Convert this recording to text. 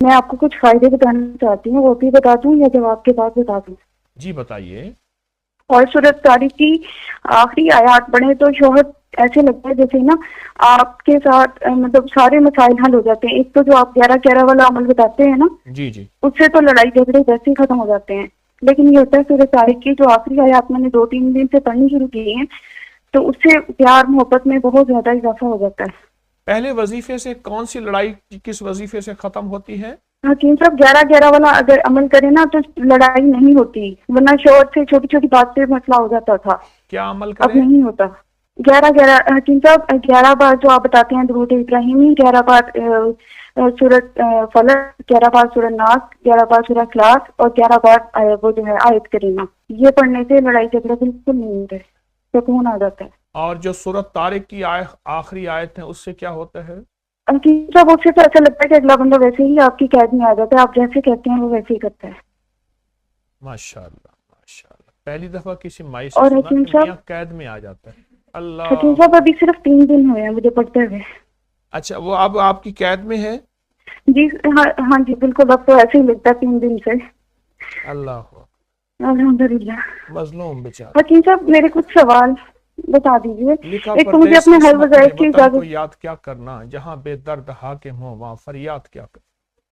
मैं आपको कुछ फायदे बताना चाहती हूँ, वो भी बता दूं या जवाब के बाद बता दूं? जी बताइए। और सूरत तारीख की आखिरी आयत पढ़े तो शोहर ऐसे लगता है जैसे ना आपके साथ मतलब सारे मसाइल हल हो जाते हैं। एक तो जो आप 11-11 वाला अमल बताते हैं ना, जी जी। उससे तो लड़ाई झगड़े वैसे ही खत्म हो जाते हैं। लेकिन ये होता है सूरत तारीख की जो आखिरी आयत मैंने 2-3 दिन से पढ़नी शुरू की है, तो उससे प्यार मोहब्बत में बहुत ज्यादा इजाफा हो जाता है। पहले वजीफे से कौन सी लड़ाई किस वजीफे से खत्म होती है? हकीम साहब 11-11 वाला अगर अमल करे ना तो लड़ाई नहीं होती, वरना शोर से छोटी छोटी बात से मसला हो जाता था। क्या अमल अब करें? नहीं होता। 11-11 हकीम साहब 11 बार जो आप बताते हैं दुरूद इब्राहिमी, 11 बार सूरत फलक, 11 बार सूरत नास, 11 बार सूरत इखलास और 11 बार वो जो है आयत करीमा, ये पढ़ने से लड़ाई झगड़ा बिल्कुल नहीं होते, सुकून आ जाता है। और जो सूरत तारिक की आखिरी आयत है उससे क्या होता है? हकीम साहब उससे तो ऐसा लगता है कि अगला बंदा वैसे ही आपकी कैद में आ जाता है, आप जैसे कहते हैं वो वैसे ही करता है। माशाल्लाह माशाल्लाह, पहली दफा किसी माई से और सुना हकीम कि साहब, मियाँ कैद में आ जाता है। हकीम अल्लाह। साहब अभी सिर्फ 3 दिन हुए हैं मुझे पढ़ते हुए। अच्छा, वो अब आपकी कैद में है? जी हाँ, हाँ जी बिल्कुल, अब तो ऐसे ही लगता है 3 दिन से। अल्लाह। अल्हम्दुलिल्लाह। मजलूम बेचारा। हकीम साहब मेरे कुछ सवाल बता दीजिए। लिखा एक तो मुझे परदेश अपने हर किस्मत में वज़ाइफ की वतन को इजाजत। याद क्या करना, जहाँ बेदर्द हाकिम हो वहाँ फरियाद क्या करना।